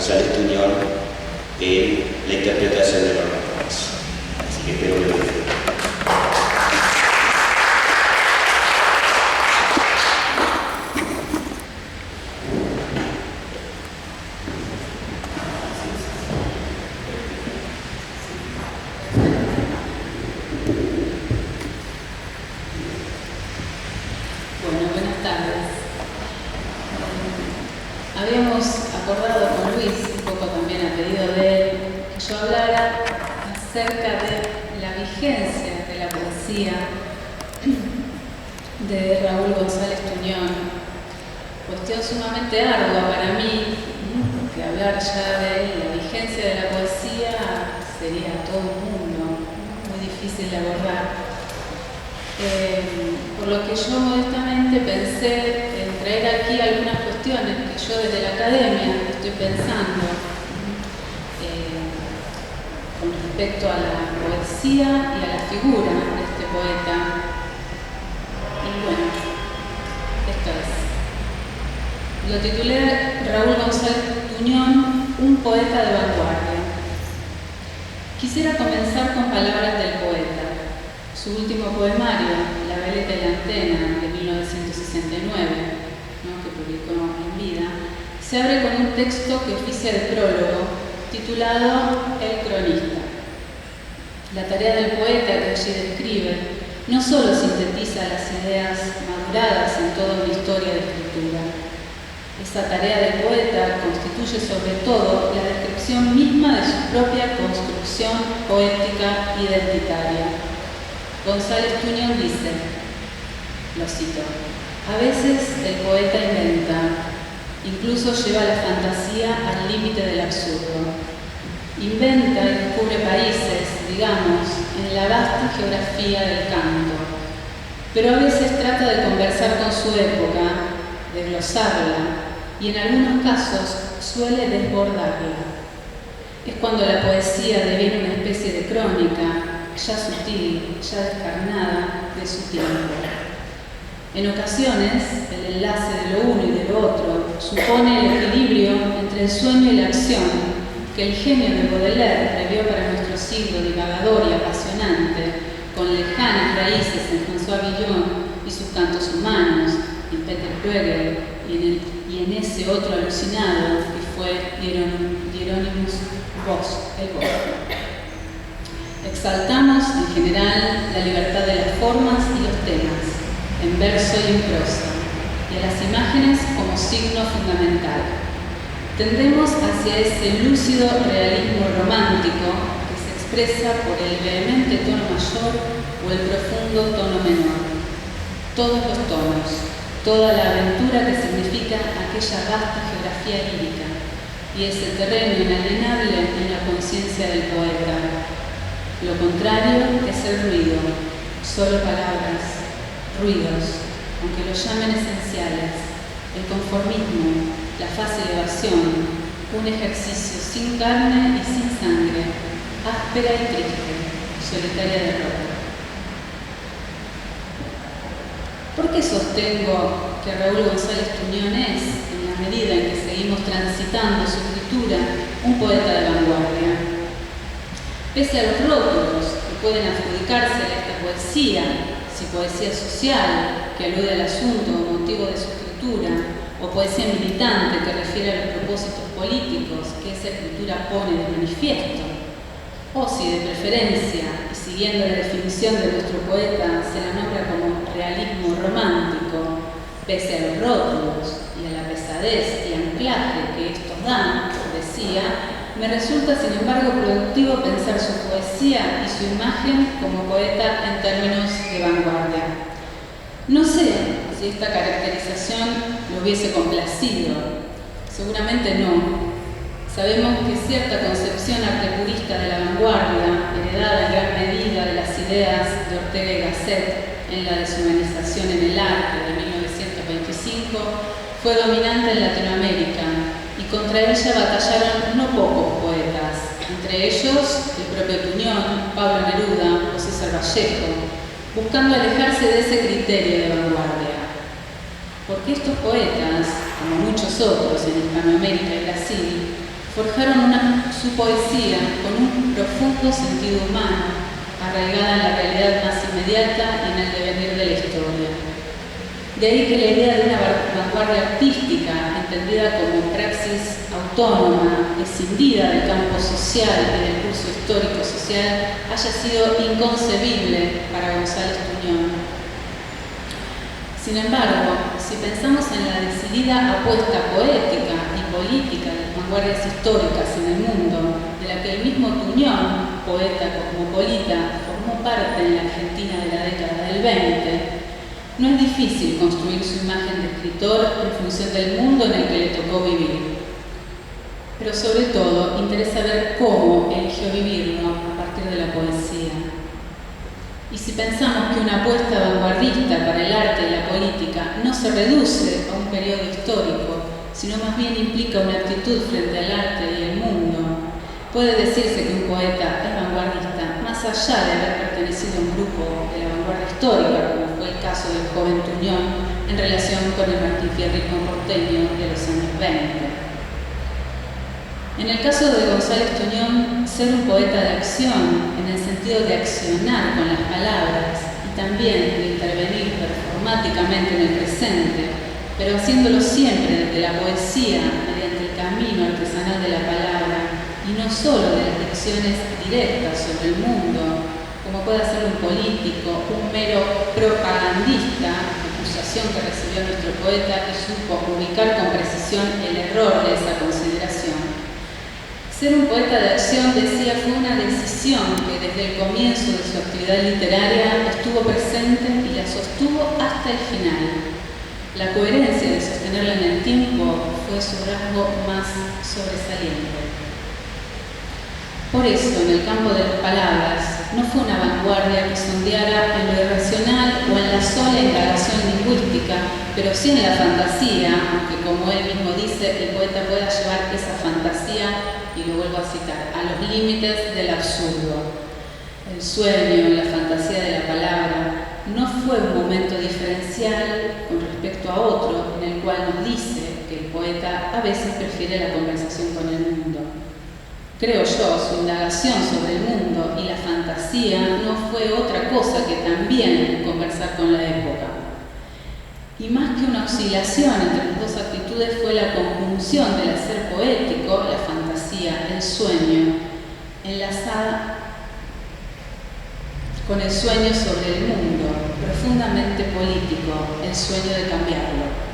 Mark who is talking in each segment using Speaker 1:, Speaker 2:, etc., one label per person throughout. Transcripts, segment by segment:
Speaker 1: González Tuñón en la interpretación de Norma Torres. Así que espero que lo disfruten.
Speaker 2: Habíamos acordado con Luis, un poco también a pedido de él, que yo hablara acerca de la vigencia de la poesía de Raúl González Tuñón. Cuestión sumamente ardua para mí, porque hablar ya de la vigencia de la poesía sería todo un mundo, muy difícil de abordar. Por lo que yo modestamente pensé en traer aquí algunas cuestiones que yo desde la academia estoy pensando con respecto a la poesía y a la figura de este poeta. Y bueno, esto es. Lo titulé Raúl González Tuñón, un poeta de vanguardia. Quisiera comenzar con palabras del poeta. Su último poemario, La veleta y la antena, de 1969, que publicó en vida, se abre con un texto que oficia de prólogo, titulado El cronista. La tarea del poeta que allí describe no solo sintetiza las ideas maduradas en toda una historia de escritura. Esa tarea del poeta constituye sobre todo la descripción misma de su propia construcción poética identitaria. González Tuñón dice, lo cito, a veces el poeta inventa, incluso lleva la fantasía al límite del absurdo. Inventa y descubre países, digamos, en la vasta geografía del canto, pero a veces trata de conversar con su época, de glosarla, y en algunos casos suele desbordarla. Es cuando la poesía deviene una especie de crónica, ya sutil, ya descarnada de su tiempo. En ocasiones, el enlace de lo uno y de lo otro supone el equilibrio entre el sueño y la acción que el genio de Baudelaire previó para nuestro siglo divagador y apasionante, con lejanas raíces en François Villon y sus cantos humanos, en Peter Bruegel y en ese otro alucinado que fue Hieronymus Bosch, el Bosco. Exaltamos en general la libertad de las formas y los temas, en verso y en prosa, y a las imágenes como signo fundamental. Tendemos hacia ese lúcido realismo romántico que se expresa por el vehemente tono mayor o el profundo tono menor. Todos los tonos, toda la aventura que significa aquella vasta geografía lírica, y ese terreno inalienable en la conciencia del poeta. Lo contrario es el ruido, solo palabras, ruidos, aunque los llamen esenciales, el conformismo, la fácil evasión, un ejercicio sin carne y sin sangre, áspera y triste, solitaria derrota. ¿Por qué sostengo que Raúl González Tuñón es, en la medida en que seguimos transitando su escritura, un poeta de vanguardia? Pese a los rótulos que pueden adjudicarse a esta poesía, si poesía social, que alude al asunto o motivo de su escritura, o poesía militante, que refiere a los propósitos políticos que esa escritura pone de manifiesto, o si de preferencia, y siguiendo la definición de nuestro poeta, se la nombra como realismo romántico, pese a los rótulos y a la pesadez y anclaje que estos dan, decía, me resulta, sin embargo, productivo pensar su poesía y su imagen como poeta en términos de vanguardia. No sé si esta caracterización lo hubiese complacido. Seguramente no. Sabemos que cierta concepción artepurista de la vanguardia, heredada en gran medida de las ideas de Ortega y Gasset en la deshumanización en el arte de 1925, fue dominante en Latinoamérica, y contra ella batallaron no pocos poetas, entre ellos el propio Tuñón, Pablo Neruda o César Vallejo, buscando alejarse de ese criterio de vanguardia. Porque estos poetas, como muchos otros en Hispanoamérica y Brasil, forjaron su poesía con un profundo sentido humano, arraigada en la realidad más inmediata y en el devenir de la historia. De ahí que la idea de una vanguardia artística, entendida como praxis autónoma, escindida del campo social y del curso histórico-social, haya sido inconcebible para González Tuñón. Sin embargo, si pensamos en la decidida apuesta poética y política de las vanguardias históricas en el mundo, de la que el mismo Tuñón, poeta cosmopolita, formó parte en la Argentina de la década del 20, no es difícil construir su imagen de escritor en función del mundo en el que le tocó vivir. Pero sobre todo, interesa ver cómo eligió vivirlo a partir de la poesía. Y si pensamos que una apuesta vanguardista para el arte y la política no se reduce a un periodo histórico, sino más bien implica una actitud frente al arte y el mundo, puede decirse que un poeta es vanguardista más allá de haber pertenecido a un grupo de la vanguardia histórica, como fue el caso del joven Tuñón en relación con el martifierrismo porteño de los años 20. En el caso de González Tuñón, ser un poeta de acción, en el sentido de accionar con las palabras y también de intervenir performáticamente en el presente, pero haciéndolo siempre desde la poesía, mediante el camino artesanal de la palabra, y no solo de las lecciones directas sobre el mundo, como puede hacer un político, un mero propagandista, acusación que recibió nuestro poeta y supo ubicar con precisión el error de esa consideración. Ser un poeta de acción, decía, fue una decisión que desde el comienzo de su actividad literaria estuvo presente y la sostuvo hasta el final. La coherencia de sostenerla en el tiempo fue su rasgo más sobresaliente. Por eso, en el campo de las palabras, no fue una vanguardia que sondeara en lo irracional o en la sola indagación lingüística, pero sí en la fantasía, aunque como él mismo dice, el poeta pueda llevar esa fantasía, y lo vuelvo a citar, a los límites del absurdo. El sueño, la fantasía de la palabra, no fue un momento diferencial con respecto a otro, en el cual nos dice que el poeta a veces prefiere la conversación con el mundo. Creo yo, su indagación sobre el mundo y la fantasía no fue otra cosa que también conversar con la época. Y más que una oscilación entre las dos actitudes fue la conjunción del hacer poético, la fantasía, el sueño, enlazada con el sueño sobre el mundo, profundamente político, el sueño de cambiarlo.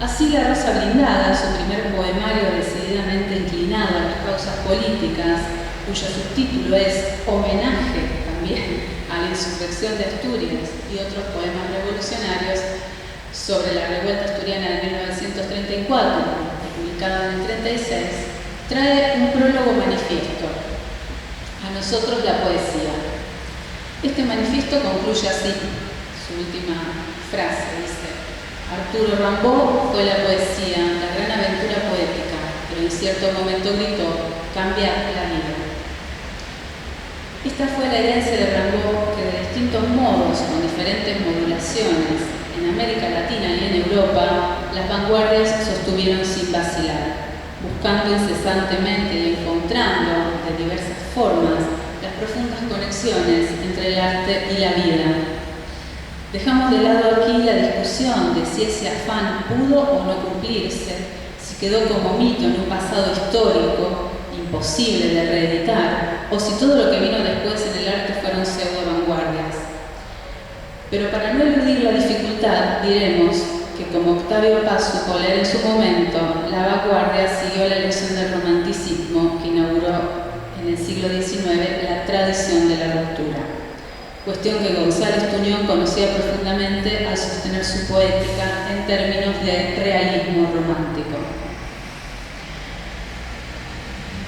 Speaker 2: Así La Rosa Blindada, su primer poemario decididamente inclinado a las causas políticas, cuyo subtítulo es Homenaje también a la insurrección de Asturias y otros poemas revolucionarios sobre la revuelta asturiana de 1934, publicado en el 36, trae un prólogo manifiesto, a nosotros la poesía. Este manifiesto concluye así, su última frase dice: Arturo Rimbaud fue la poesía, la gran aventura poética, pero en cierto momento gritó: cambiar la vida. Esta fue la herencia de Rimbaud que de distintos modos, con diferentes modulaciones, en América Latina y en Europa, las vanguardias sostuvieron sin vacilar, buscando incesantemente y encontrando de diversas formas las profundas conexiones entre el arte y la vida. Dejamos de lado aquí la discusión de si ese afán pudo o no cumplirse, si quedó como mito en un pasado histórico imposible de reeditar, o si todo lo que vino después en el arte fueron pseudo-vanguardias. Pero para no eludir la dificultad, diremos que como Octavio Paz supo leer en su momento, la vanguardia siguió la lección del romanticismo que inauguró en el siglo XIX la tradición de la ruptura. Cuestión que González Tuñón conocía profundamente al sostener su poética en términos de realismo romántico.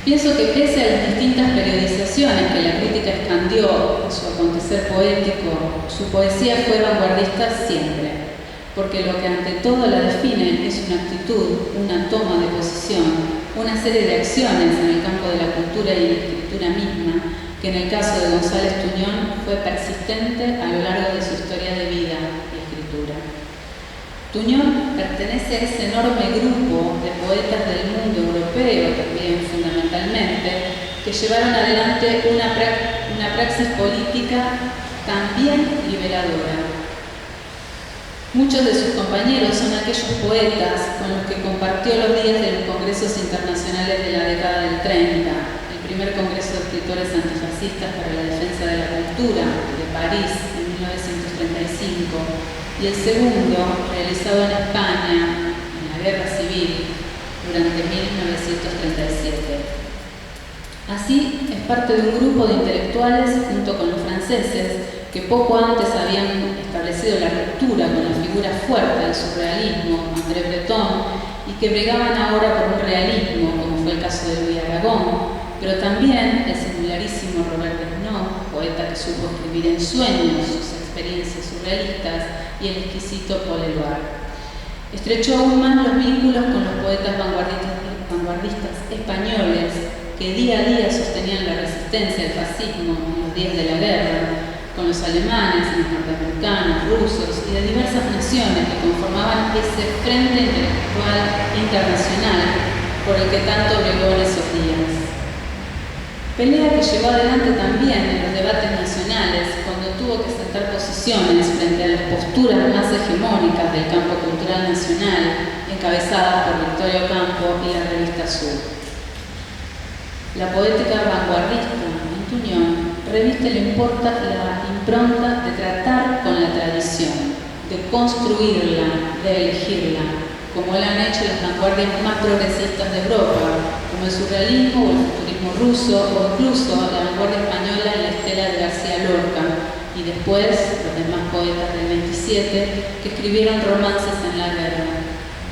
Speaker 2: Pienso que pese a las distintas periodizaciones que la crítica expandió en su acontecer poético, su poesía fue vanguardista siempre, porque lo que ante todo la define es una actitud, una toma de posición, una serie de acciones en el campo de la cultura y la escritura misma, que en el caso de González Tuñón fue persistente a lo largo de su historia de vida y escritura. Tuñón pertenece a ese enorme grupo de poetas del mundo europeo que llevaron adelante una praxis política también liberadora. Muchos de sus compañeros son aquellos poetas con los que compartió los días de los congresos internacionales de la década del 30, el primer congreso de escritores antifascistas para la defensa de la cultura de París en 1935 y el segundo realizado en España en la Guerra Civil durante 1937. Así, es parte de un grupo de intelectuales junto con los franceses que poco antes habían establecido la ruptura con la figura fuerte del surrealismo, André Breton, y que bregaban ahora por un realismo, como fue el caso de Louis Aragon, pero también el singularísimo Robert Desnos, poeta que supo escribir en sueños sus experiencias surrealistas, y el exquisito Paul Éluard. Estrechó aún más los vínculos con los poetas vanguardistas españoles que día a día sostenían la resistencia al fascismo en los días de la guerra, con los alemanes, los norteamericanos, rusos y de diversas naciones que conformaban ese frente intelectual internacional por el que tanto bregó en esos días. Pelea que llevó adelante también en los debates nacionales cuando tuvo que sentar posiciones frente a las posturas más hegemónicas del campo cultural nacional, encabezadas por Victorio Campo y la revista Sur. La poética vanguardista en Tuñón reviste la impronta de tratar con la tradición, de construirla, de elegirla, como lo han hecho las vanguardias más progresistas de Europa, como el surrealismo o el futurismo ruso, o incluso la vanguardia española en la estela de García Lorca, y después los demás poetas del 27 que escribieron romances en la guerra,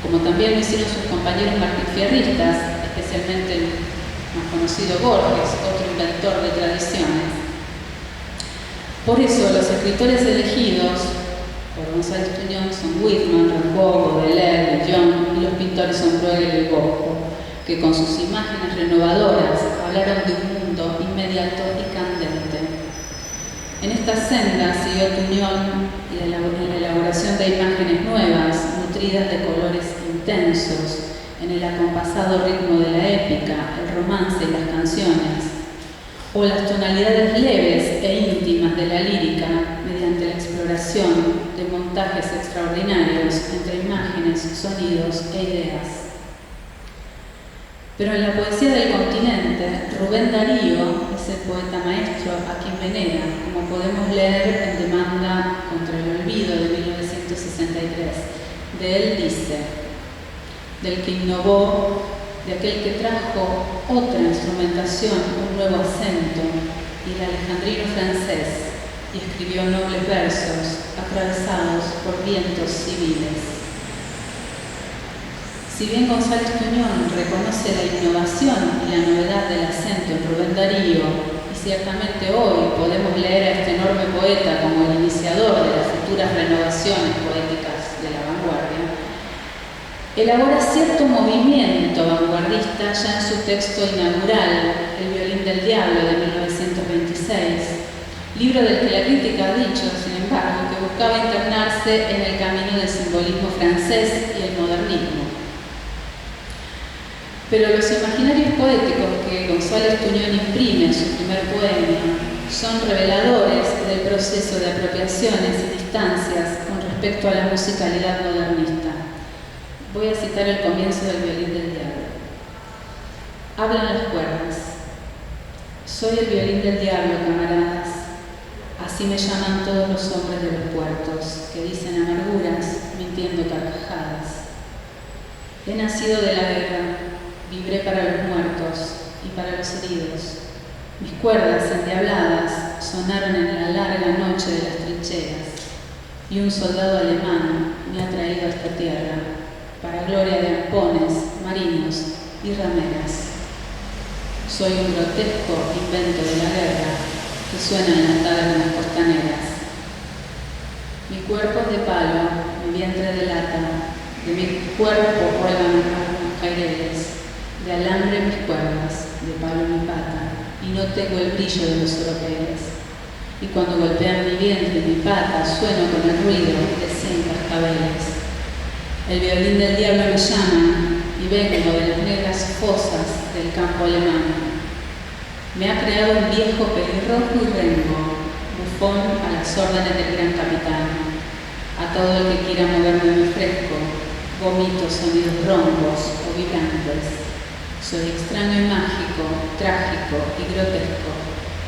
Speaker 2: como también lo hicieron sus compañeros martifierristas, especialmente el más conocido Borges, otro inventor de tradiciones. Por eso, los escritores elegidos por González Tuñón son Whitman, Rimbaud, Baudelaire, Villon, y los pintores son Bruegel y Bosco, que con sus imágenes renovadoras hablaron de un mundo inmediato y candente. En esta senda siguió Tuñón en la elaboración de imágenes nuevas, nutridas de colores intensos, en el acompasado ritmo de la épica, el romance y las canciones, o las tonalidades leves e íntimas de la lírica mediante la exploración de montajes extraordinarios entre imágenes, sonidos e ideas. Pero en la poesía del continente, Rubén Darío es el poeta maestro a quien venera, como podemos leer en Demanda contra el Olvido de 1963. De él dice: del que innovó, de aquel que trajo otra instrumentación, un nuevo acento, y el alejandrino francés, y escribió nobles versos atravesados por vientos civiles. Si bien González Tuñón reconoce la innovación y la novedad del acento en Rubén Darío, y ciertamente hoy podemos leer a este enorme poeta como el iniciador de las futuras renovaciones poéticas de la vanguardia, elabora cierto movimiento vanguardista ya en su texto inaugural, El violín del diablo de 1926, libro del que la crítica ha dicho, sin embargo, que buscaba internarse en el camino del simbolismo francés y el modernismo. Pero los imaginarios poéticos que González Tuñón imprime en su primer poema son reveladores del proceso de apropiaciones y distancias con respecto a la musicalidad modernista. Voy a citar el comienzo del violín del diablo. Hablan las cuerdas. Soy el violín del diablo, camaradas. Así me llaman todos los hombres de los puertos, que dicen amarguras, mintiendo carcajadas. He nacido de la guerra, vibré para los muertos y para los heridos. Mis cuerdas endiabladas sonaron en la larga noche de las trincheras, y un soldado alemán me ha traído a esta tierra, para gloria de arpones, marinos y rameras. Soy un grotesco invento de la guerra que suena en las tabernas costaneras. Mi cuerpo es de palo, mi vientre de lata, de mi cuerpo ruegan los caireles, de alambre mis cuerdas, de palo mi pata, y no tengo el brillo de los oropeles. Y cuando golpean mi vientre y mi pata, sueno con el ruido de 100 cascabeles. El violín del diablo me llama y vengo de las negras fosas del campo alemán. Me ha creado un viejo pelirrojo y rengo, bufón a las órdenes del gran capitán. A todo el que quiera moverme me ofrezco, vomito sonidos roncos o vibrantes. Soy extraño y mágico, trágico y grotesco,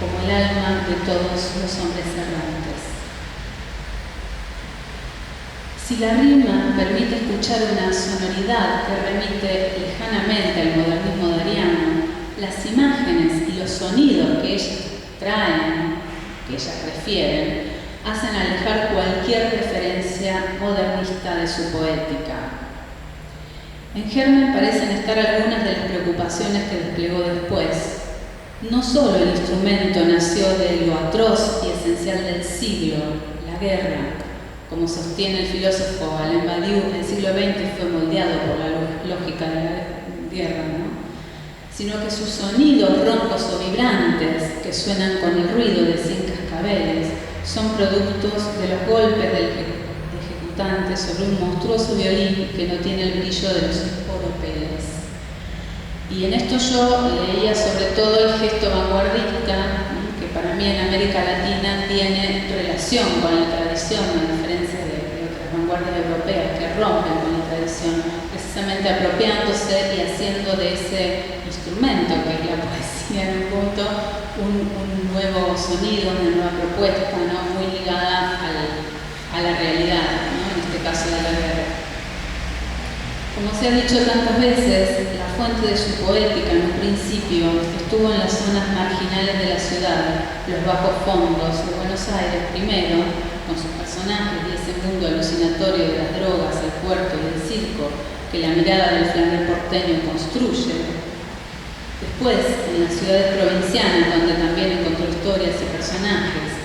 Speaker 2: como el alma de todos los hombres errantes. Si la rima permite escuchar una sonoridad que remite lejanamente al modernismo dariano, las imágenes y los sonidos que ellas traen, que ellas refieren, hacen alejar cualquier referencia modernista de su poética. En germen parecen estar algunas de las preocupaciones que desplegó después. No solo el instrumento nació de lo atroz y esencial del siglo, la guerra, como sostiene el filósofo Alain Badiou, el siglo XX fue moldeado por la lógica de la guerra, ¿no? Sino que sus sonidos roncos o vibrantes, que suenan con el ruido de 100 cascabeles, son productos de los golpes del ejecutante sobre un monstruoso violín que no tiene el brillo de los oropeles. Y en esto yo leía sobre todo el gesto vanguardista, que para mí en América Latina tiene relación con la tradición, a diferencia de otras vanguardias europeas que rompen con la tradición, precisamente apropiándose y haciendo de ese instrumento que es la poesía en un punto un nuevo sonido, una nueva propuesta, ¿no? Muy ligada a la realidad, ¿no? En este caso de la guerra. Como se ha dicho tantas veces, la fuente de su poética en un principio estuvo en las zonas marginales de la ciudad, los bajos fondos de Buenos Aires primero, con sus personajes y ese mundo alucinatorio de las drogas, el puerto y el circo que la mirada del flaner porteño construye. Después, en las ciudades provincianas, donde también encontró historias y personajes.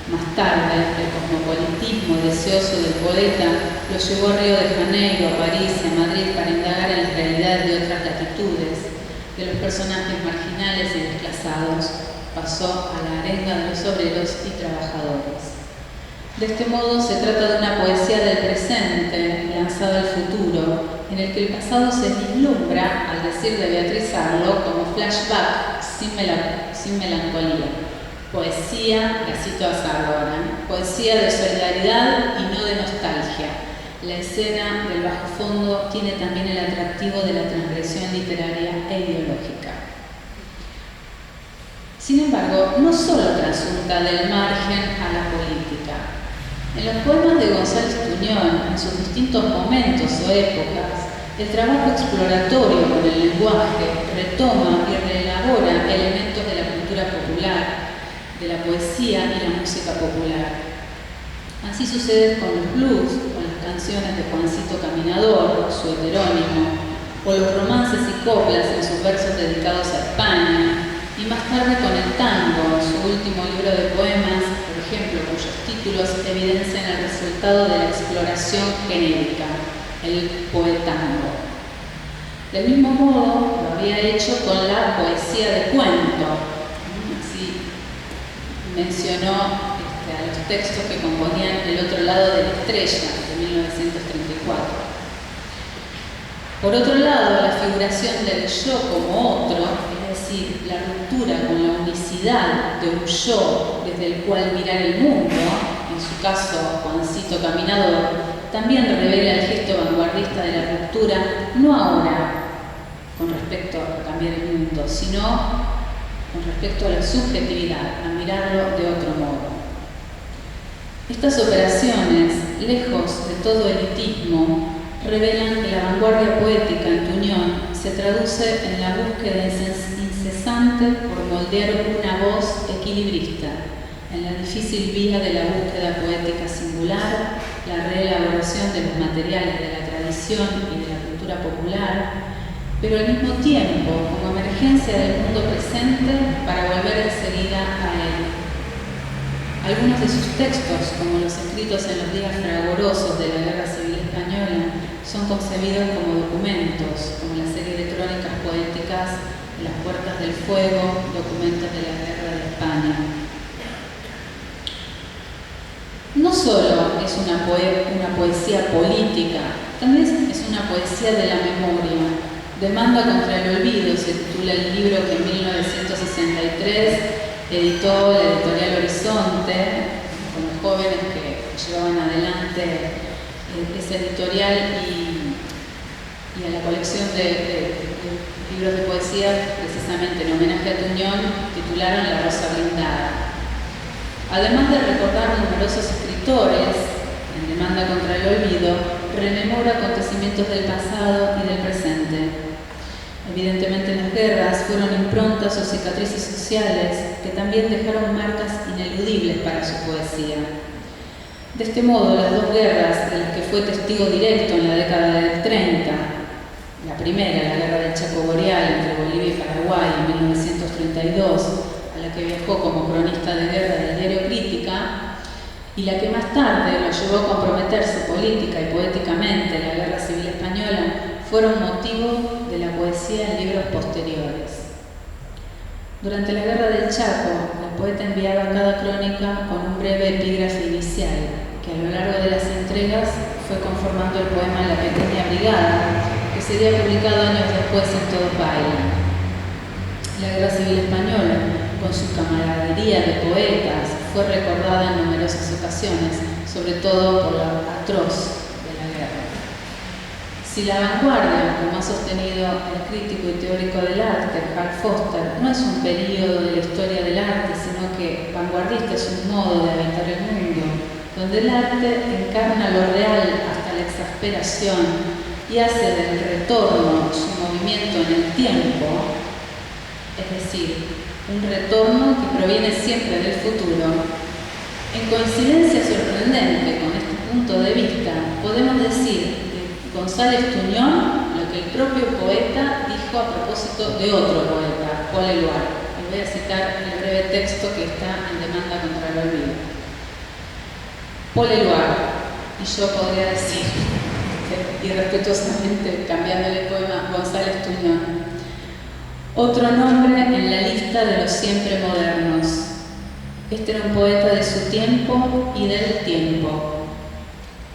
Speaker 2: Más tarde, el cosmopolitismo deseoso del poeta lo llevó a Río de Janeiro, a París y a Madrid para indagar en las realidades de otras latitudes. De los personajes marginales y desplazados, pasó a la arenga de los obreros y trabajadores. De este modo, se trata de una poesía del presente, lanzada al futuro, en el que el pasado se vislumbra, al decir de Beatriz Arlo, como flashback, sin melancolía. Poesía, la cito a Sarlo, poesía de solidaridad y no de nostalgia. La escena del bajo fondo tiene también el atractivo de la transgresión literaria e ideológica. Sin embargo, no solo trasunta del margen a la política. En los poemas de González Tuñón, en sus distintos momentos o épocas, el trabajo exploratorio con el lenguaje retoma y reelabora elementos de la cultura popular, de la poesía y la música popular. Así sucede con los blues, con las canciones de Juancito Caminador, su heterónimo, o los romances y coplas en sus versos dedicados a España, y más tarde con el tango, su último libro de poemas, por ejemplo, cuyos títulos evidencian el resultado de la exploración genérica, el poetango. Del mismo modo, lo había hecho con la poesía de cuento. Así mencionó a los textos que componían El otro lado de la estrella, de 1934. Por otro lado, la figuración del yo como otro, es decir, la ruptura con la unicidad de un yo desde el cual mirar el mundo, en su caso Juancito Caminador, también revela el gesto vanguardista de la ruptura, no ahora con respecto a cambiar el mundo, sino con respecto a la subjetividad, a mirarlo de otro modo. Estas operaciones, lejos de todo elitismo, revelan que la vanguardia poética en Tuñón se traduce en la búsqueda incesante por moldear una voz equilibrista, en la difícil vía de la búsqueda poética singular, la reelaboración de los materiales de la tradición y de la cultura popular, pero al mismo tiempo como emergencia del mundo presente para volver enseguida a él. Algunos de sus textos, como los escritos en los días fragorosos de la Guerra Civil Española, son concebidos como documentos, como la serie de crónicas poéticas Las Puertas del Fuego, documentos de la Guerra de España. No solo es una poesía política, también es una poesía de la memoria. Demanda contra el olvido se titula el libro que en 1960 1963 editó la editorial Horizonte, con los jóvenes que llevaban adelante esa editorial y a la colección de libros de poesía, precisamente en homenaje a Tuñón, titularon La Rosa Blindada. Además de recordar numerosos escritores en demanda contra el olvido, rememora acontecimientos del pasado y del presente. Evidentemente las guerras fueron improntas o cicatrices sociales que también dejaron marcas ineludibles para su poesía. De este modo, las dos guerras de las que fue testigo directo en la década del 30, la primera, la guerra del Chaco Boreal entre Bolivia y Paraguay en 1932, a la que viajó como cronista de guerra del diario Crítica, y la que más tarde lo llevó a comprometerse política y poéticamente en la Guerra Civil Española, fueron motivo de la poesía en libros posteriores. Durante la Guerra del Chaco, el poeta enviaba cada crónica con un breve epígrafe inicial, que a lo largo de las entregas fue conformando el poema La Pequeña Brigada, que sería publicado años después en Todo Baila. La Guerra Civil Española, con su camaradería de poetas, fue recordada en numerosas ocasiones, sobre todo por lo atroz de la guerra. Si la vanguardia, como ha sostenido el crítico y teórico del arte, Hal Foster, no es un período de la historia del arte, sino que vanguardista es un modo de habitar el mundo, donde el arte encarna lo real hasta la exasperación y hace del retorno su movimiento en el tiempo, es decir, un retorno que proviene siempre del futuro. En coincidencia sorprendente con este punto de vista, podemos decir que González Tuñón lo que el propio poeta dijo a propósito de otro poeta, Paul Eluard. Les voy a citar el breve texto que está en demanda contra el olvido. Paul Eluard, y yo podría decir, irrespetuosamente cambiándole el poema, González Tuñón. Otro nombre en la lista de los siempre modernos. Este era un poeta de su tiempo y del tiempo.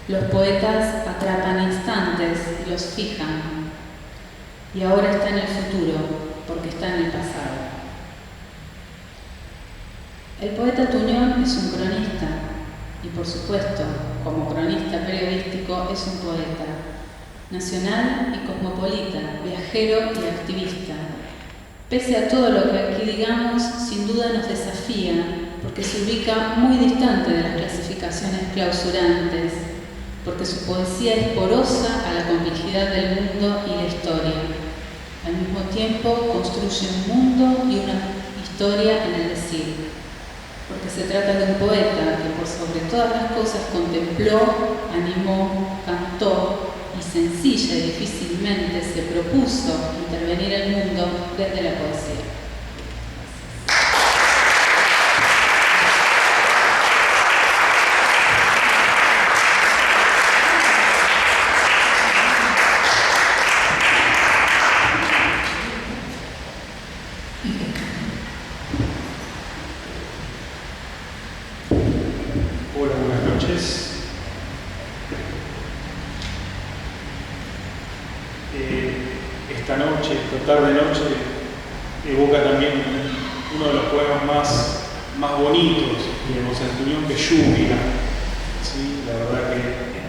Speaker 2: Los poetas atrapan instantes y los fijan. Y ahora está en el futuro, porque está en el pasado. El poeta Tuñón es un cronista, y por supuesto, como cronista periodístico, es un poeta. Nacional y cosmopolita, viajero y activista. Pese a todo lo que aquí digamos, sin duda nos desafía, porque se ubica muy distante de las clasificaciones clausurantes, porque su poesía es porosa a la complejidad del mundo y la historia. Al mismo tiempo construye un mundo y una historia en el decir, porque se trata de un poeta que por sobre todas las cosas contempló, animó, cantó, y sencilla y difícilmente se propuso intervenir el mundo desde la poesía.
Speaker 3: Hola, buenas noches. Esta noche, esta tarde-noche, evoca también uno de los poemas más bonitos de González Tuñón, que es Lluvia. ¿Sí? La verdad que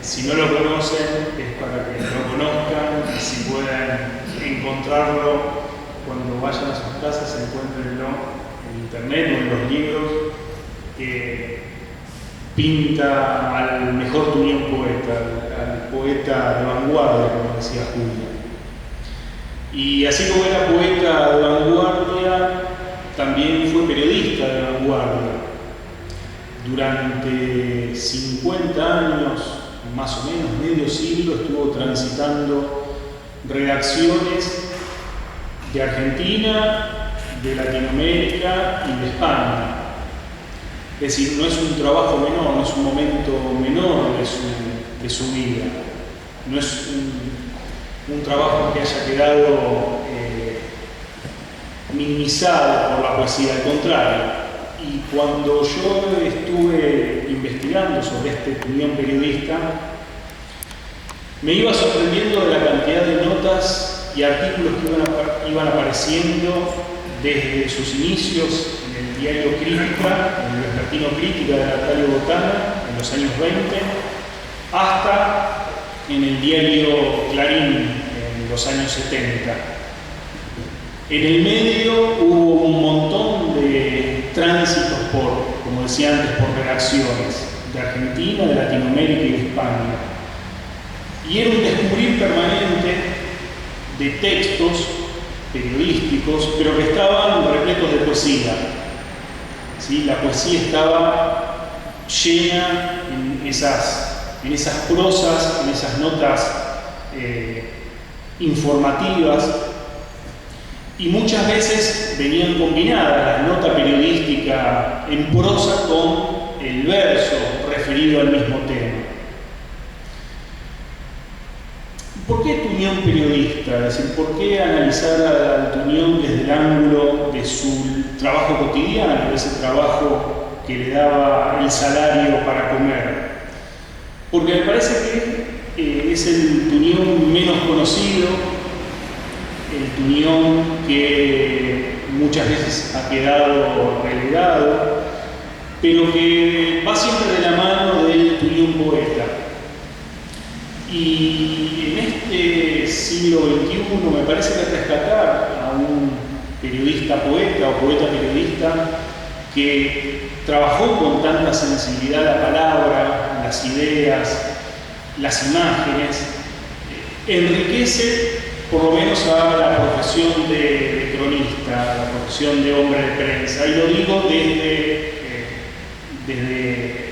Speaker 3: si no lo conocen es para que lo conozcan, y si pueden encontrarlo cuando vayan a sus casas, encuéntrenlo en internet o en los libros. Pinta al mejor Tuñón poeta, al poeta de vanguardia, como decía Julia. Y así como era poeta de vanguardia, también fue periodista de vanguardia. Durante 50 años, más o menos medio siglo, estuvo transitando redacciones de Argentina, de Latinoamérica y de España. Es decir, no es un trabajo menor, no es un momento menor de su vida. No es un trabajo que haya quedado minimizado por la poesía, al contrario. Y cuando yo estuve investigando sobre este Tuñón periodista, me iba sorprendiendo de la cantidad de notas y artículos que iban apareciendo desde sus inicios en el diario Crítica, en el vespertino Crítica de Natalio Botana, en los años 20, hasta en el diario Clarín, en los años 70. En el medio hubo un montón de tránsitos como decía antes, por redacciones de Argentina, de Latinoamérica y de España. Y era un descubrir permanente de textos periodísticos, pero que estaban repletos de poesía. ¿Sí? La poesía estaba llena en esas prosas, en esas notas informativas, y muchas veces venían combinadas la nota periodística en prosa con el verso referido al mismo tema. ¿Por qué Tuñón periodista? Es decir, ¿por qué analizar a Tuñón desde el ángulo de su trabajo cotidiano, de ese trabajo que le daba el salario para comer? Porque me parece que es el Tuñón menos conocido, el Tuñón que muchas veces ha quedado relegado, pero que va siempre de la mano del Tuñón poeta. Y en este siglo XXI me parece que rescatar a un periodista poeta o poeta periodista que trabajó con tanta sensibilidad la palabra, las ideas, las imágenes, enriquece por lo menos a la profesión de cronista, a la profesión de hombre de prensa. Y lo digo desde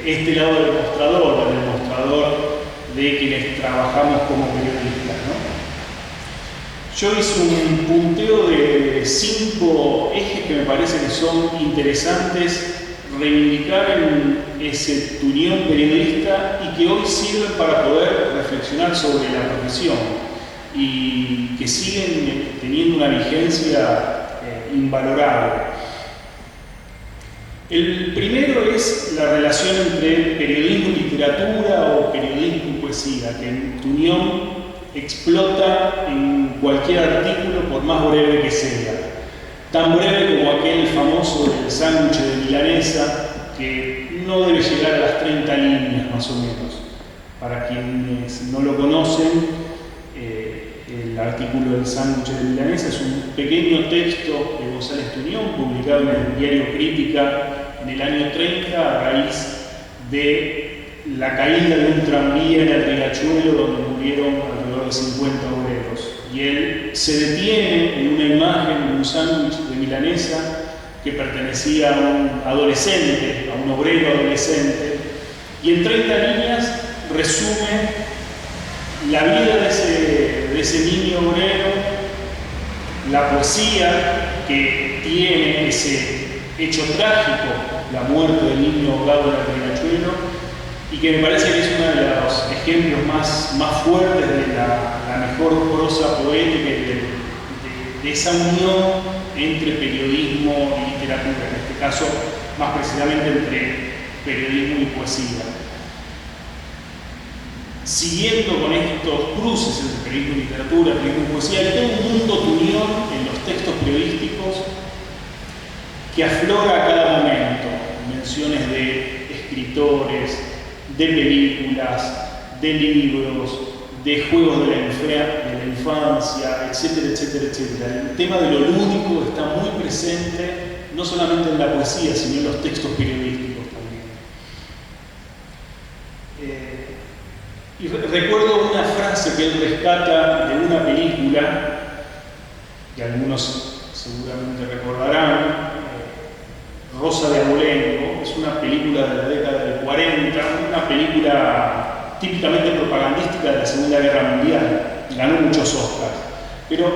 Speaker 3: este lado del mostrador de quienes trabajamos como periodistas, ¿no? Yo hice un punteo de 5 ejes que me parece que son interesantes reivindicar en ese Tuñón periodista y que hoy sirven para poder reflexionar sobre la profesión y que siguen teniendo una vigencia invalorable. El primero es la relación entre periodismo y literatura o periodismo y poesía, que Tuñón explota en cualquier artículo, por más breve que sea. Tan breve como aquel famoso del sándwich de milanesa, que no debe llegar a las 30 líneas más o menos. Para quienes no lo conocen, el artículo del sándwich de milanesa es un pequeño texto de González Tuñón, publicado en el diario Crítica en el año 30, a raíz de la caída de un tranvía en el Riachuelo, donde murieron alrededor de 50 obreros. Y él se detiene en una imagen de un sándwich de milanesa que pertenecía a un adolescente, a un obrero adolescente, y en 30 líneas resume la vida de ese niño obrero, la poesía que tiene ese hecho trágico, la muerte del niño ahogado en el Riachuelo, y que me parece que es uno de los ejemplos más fuertes de la mejor prosa poética de esa unión entre periodismo y literatura, en este caso más precisamente entre periodismo y poesía. Siguiendo con estos cruces entre periodismo y literatura, periodismo y poesía, hay todo un mundo Tuñón en los textos periodísticos que aflora a cada momento. Menciones de escritores, de películas, de libros, de juegos de la infancia, etcétera, etcétera, etcétera. El tema de lo lúdico está muy presente, no solamente en la poesía, sino en los textos periodísticos también. Y recuerdo una frase que él rescata de una película, que algunos seguramente recordarán, Rosa de Abolengo. Es una película de la década del 40, una película típicamente propagandística de la Segunda Guerra Mundial. Ganó muchos Oscars. Pero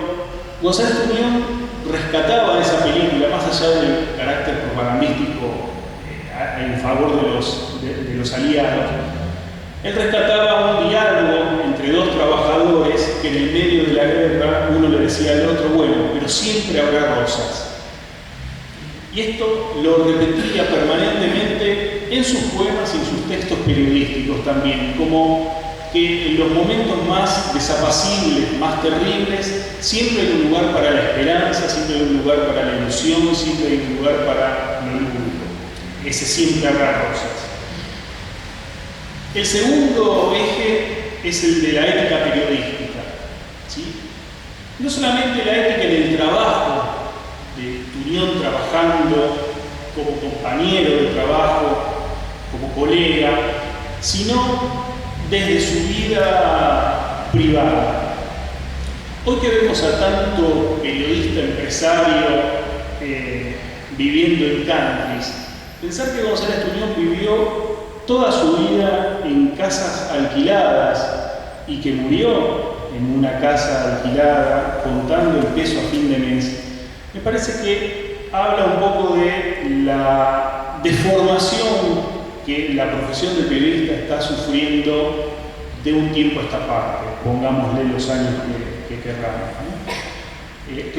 Speaker 3: González Tuñón rescataba esa película, más allá del carácter propagandístico en favor de los aliados. Él rescataba un diálogo entre dos trabajadores que en el medio de la guerra uno le decía al otro, bueno, pero siempre habrá rosas. Y esto lo repetía permanentemente en sus poemas y en sus textos periodísticos también, como que en los momentos más desapacibles, más terribles, siempre hay un lugar para la esperanza, siempre hay un lugar para la ilusión, siempre hay lugar para lo lúdico. Ese siempre habrá rosas. El segundo eje es el de la ética periodística, ¿sí? No solamente la ética en el trabajo, de Tunión trabajando como compañero de trabajo, como colega, sino desde su vida privada. Hoy que vemos a tanto periodista, empresario, viviendo en countries, pensar que González Tunión vivió toda su vida en casas alquiladas y que murió en una casa alquilada contando el peso a fin de mes, me parece que habla un poco de la deformación que la profesión de periodista está sufriendo de un tiempo a esta parte, pongámosle los años que querramos, ¿no?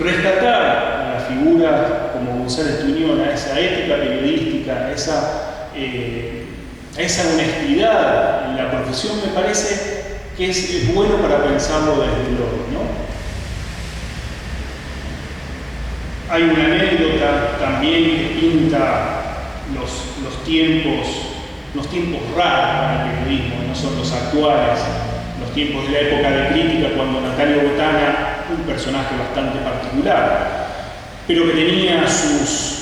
Speaker 3: Rescatar a la figura como González Tunión, a esa ética periodística, a esa honestidad en la profesión, me parece que es bueno para pensarlo desde el hoy, ¿no? Hay una anécdota también que pinta los tiempos raros para el periodismo, no son los actuales, los tiempos de la época de crítica, cuando Natalio Botana, un personaje bastante particular, pero que tenía sus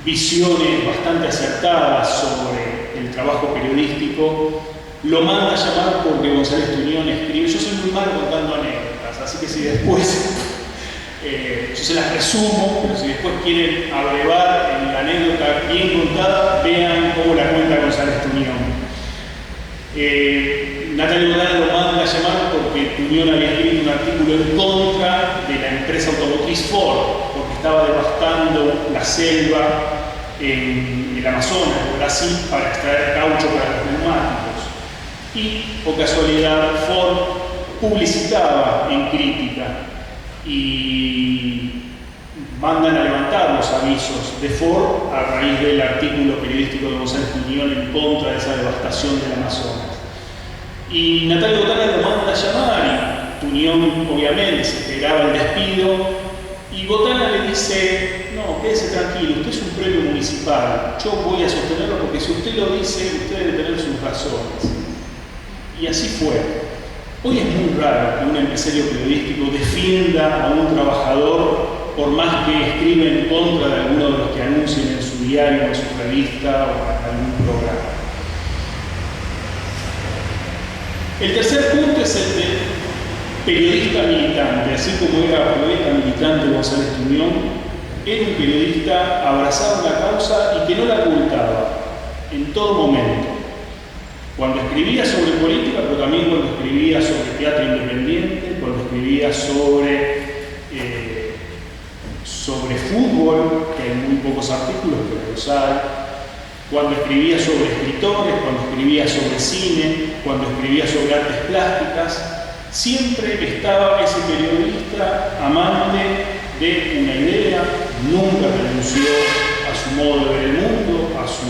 Speaker 3: visiones bastante acertadas sobre el trabajo periodístico, lo manda a llamar porque González Tunión escribe. Yo soy muy malo contando anécdotas, así que si después yo se las resumo, pero si después quieren abrevar en la anécdota bien contada, vean cómo la cuenta González Tunión. Natalio Botana lo manda a llamar porque Tunión había escrito un artículo en contra de la empresa automotriz Ford, porque estaba devastando la selva en el Amazonas, en Brasil, para extraer caucho para los neumáticos. Y, por casualidad, Ford publicitaba en crítica y mandan a levantar los avisos de Ford a raíz del artículo periodístico de González Tunión en contra de esa devastación del Amazonas. Y Natalio Botana lo manda a llamar y Tunión obviamente se esperaba el despido y Botana le dice: no, quédese tranquilo, usted es un premio municipal, yo voy a sostenerlo porque si usted lo dice, usted debe tener sus razones. Y así fue. Hoy es muy raro que un empresario periodístico defienda a un trabajador por más que escriba en contra de alguno de los que anuncien en su diario, en su revista o en algún programa. El tercer punto es el de periodista militante. Así como era periodista militante González Tunión, era un periodista abrazado en la causa y que no la ocultaba en todo momento. Cuando escribía sobre política, pero también cuando escribía sobre teatro independiente, cuando escribía sobre fútbol, que hay muy pocos artículos, pero los hay, cuando escribía sobre escritores, cuando escribía sobre cine, cuando escribía sobre artes plásticas, siempre estaba ese periodista amante de una idea, nunca renunció a su modo de ver el mundo, a su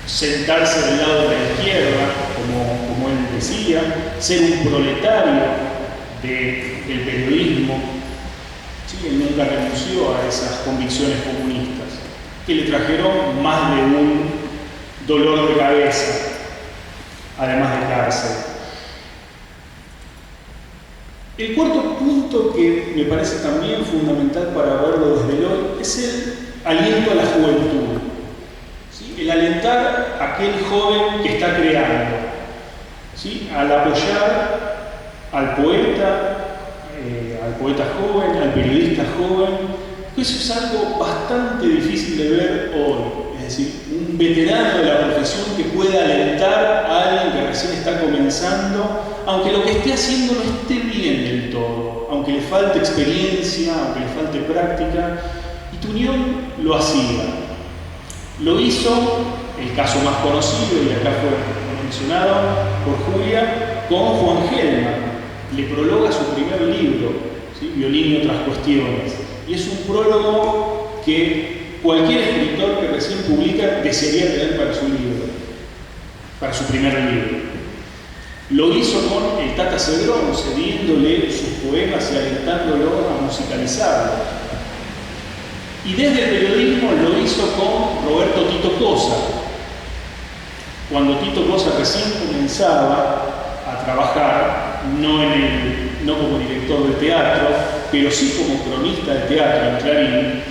Speaker 3: sentarse del lado de la izquierda, como él decía, ser un proletario del periodismo. ¿Sí? Él nunca renunció a esas convicciones comunistas, que le trajeron más de un dolor de cabeza, además de cárcel. El cuarto punto que me parece también fundamental para verlo desde el hoy es el aliento a la juventud. ¿Sí? El alentar a aquel joven que está creando, ¿sí? Al apoyar al poeta joven, al periodista joven. Eso es algo bastante difícil de ver hoy. Es decir, un veterano de la profesión que pueda alentar a alguien que recién está comenzando, aunque lo que esté haciendo no esté bien del todo, aunque le falte experiencia, aunque le falte práctica. Y Tunión lo hacía. Lo hizo, el caso más conocido, y acá fue mencionado por Julia, con Juan Gelman. Le prologa su primer libro, ¿sí? Violín y otras cuestiones. Y es un prólogo que cualquier escritor que recién publica desearía tener para su libro, para su primer libro. Lo hizo con el Tata Cedrón, cediéndole sus poemas y alentándolo a musicalizarlo. Y desde el periodismo lo hizo con Roberto Tito Cosa. Cuando Tito Cosa recién comenzaba a trabajar, no como director de teatro, pero sí como cronista de teatro en Clarín,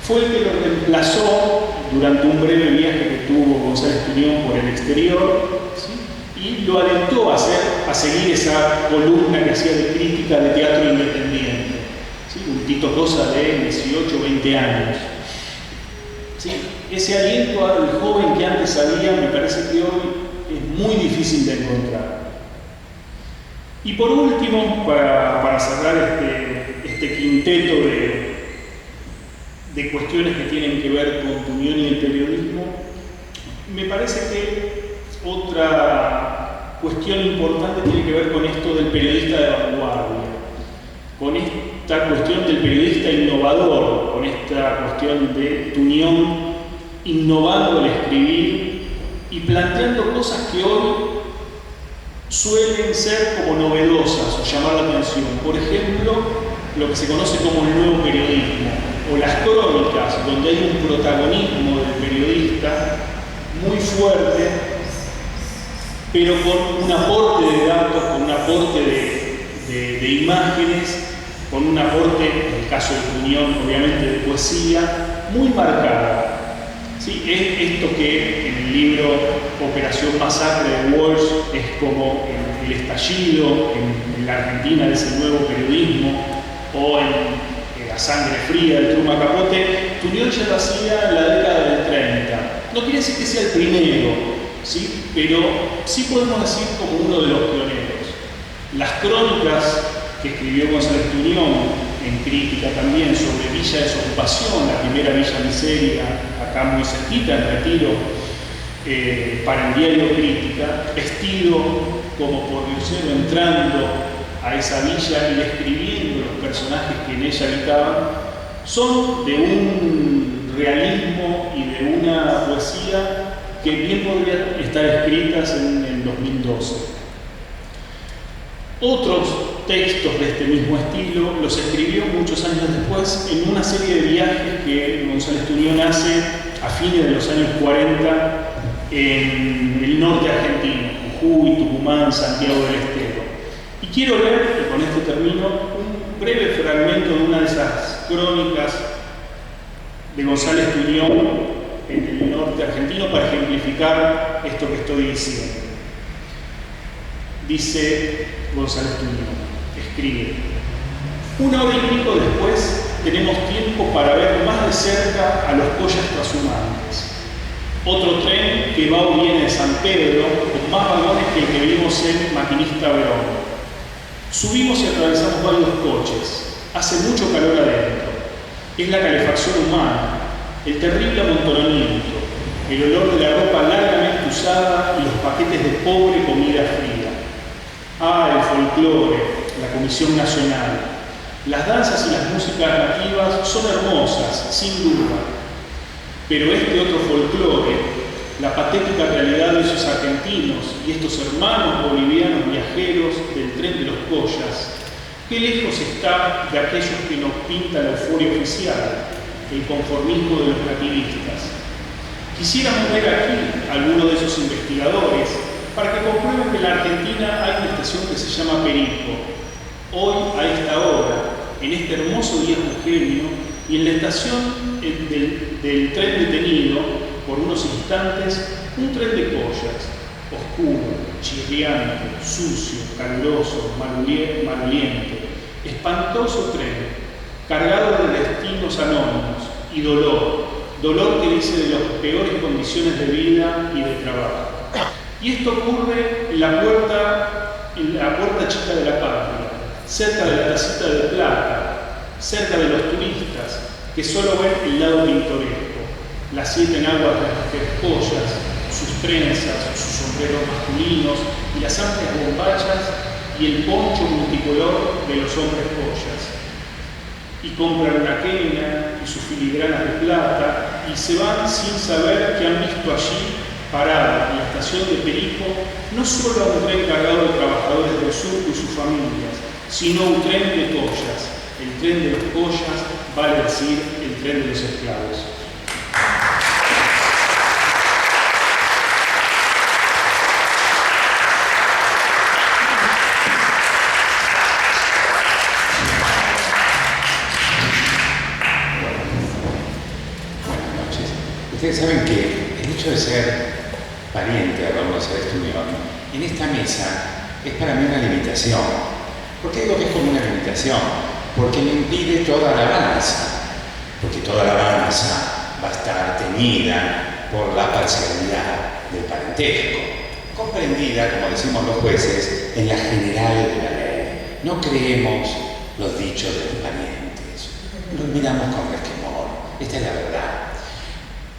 Speaker 3: fue el que lo reemplazó durante un breve viaje que tuvo González Tuñón por el exterior, ¿sí? Y lo alentó a seguir esa columna que hacía de crítica de teatro independiente. ¿Sí? Un Tito Cosa de 18 o 20 años. ¿Sí? Ese aliento al joven que antes había, me parece que hoy es muy difícil de encontrar. Y por último, para cerrar este quinteto de cuestiones que tienen que ver con Tuñón y el periodismo, me parece que otra cuestión importante tiene que ver con esto del periodista de vanguardia, con esta cuestión del periodista innovador, con esta cuestión de Tuñón innovando el escribir y planteando cosas que hoy suelen ser como novedosas o llamar la atención. Por ejemplo, lo que se conoce como el nuevo periodismo, o las crónicas, donde hay un protagonismo del periodista muy fuerte, pero con un aporte de datos, con un aporte de imágenes, con un aporte, en el caso de Tuñón, obviamente de poesía, muy marcada. ¿Sí? Es esto que en el libro Operación Masacre de Walsh es como el estallido en la Argentina de ese nuevo periodismo, o en La Sangre Fría de Truman Capote. Tuñón ya lo hacía en la década del 30. No quiere decir que sea el primero, ¿sí? Pero sí podemos decir como uno de los pioneros. Las crónicas que escribió González Tuñón, en crítica también, sobre Villa Desocupación, la primera Villa Miseria, acá muy cerquita, en Retiro, para el diario Crítica, vestido como pordiosero, entrando a esa villa y describiendo los personajes que en ella habitaban, son de un realismo y de una poesía que bien podrían estar escritas en el 2012. Otros textos de este mismo estilo los escribió muchos años después en una serie de viajes que González Tuñón hace a fines de los años 40 en el norte argentino, Jujuy, Tucumán, Santiago del Estero. Y quiero leer, y con esto termino, un breve fragmento de una de esas crónicas de González Tuñón en el norte argentino para ejemplificar esto que estoy diciendo. Dice González Tuñón, escribe: una hora y pico después tenemos tiempo para ver más de cerca a los collas trashumantes. Otro tren que va o viene de San Pedro con más vagones que el que vimos en Maquinista Verón. Subimos y atravesamos varios coches. Hace mucho calor adentro. Es la calefacción humana, el terrible amontonamiento, el olor de la ropa largamente usada y los paquetes de pobre comida fría. Ah, el folclore, la Comisión Nacional. Las danzas y las músicas nativas son hermosas, sin duda. Pero este otro folclore, la patética realidad de esos argentinos y estos hermanos bolivianos viajeros del tren de los collas, qué lejos está de aquellos que nos pinta la euforia oficial, el conformismo de los nativistas. Quisiéramos ver aquí a alguno de esos investigadores para que comprueben que en la Argentina hay una estación que se llama Perico. Hoy, a esta hora, en este hermoso día jujeño, y en la estación del tren detenido, por unos instantes, un tren de collas, oscuro, chirriante, sucio, caluroso, maloliente, espantoso tren, cargado de destinos anónimos y dolor que dice de las peores condiciones de vida y de trabajo. Y esto ocurre en la puerta chica de la patria, cerca de la tacita de plata, cerca de los turistas, que solo ven el lado pintoresco, las 7 enaguas de las collas, sus trenzas, sus sombreros masculinos y las amplias bombachas y el poncho multicolor de los hombres collas. Y compran una quena y sus filigranas de plata y se van sin saber que han visto allí parada en la estación de Perico no solo a un tren cargado de trabajadores del surco y sus familias, sino un tren de collas, el tren de los collas vale decir El tren de los esclavos.
Speaker 4: Ustedes saben que el hecho de ser pariente de Raúl González Tuñón en esta mesa es para mí una limitación. ¿Por qué digo que es como una limitación? Porque me impide toda alabanza, porque toda alabanza va a estar teñida por la parcialidad del parentesco, comprendida, como decimos los jueces, en la general de la ley. No creemos los dichos de los parientes, los miramos con resquemor, esta es la verdad.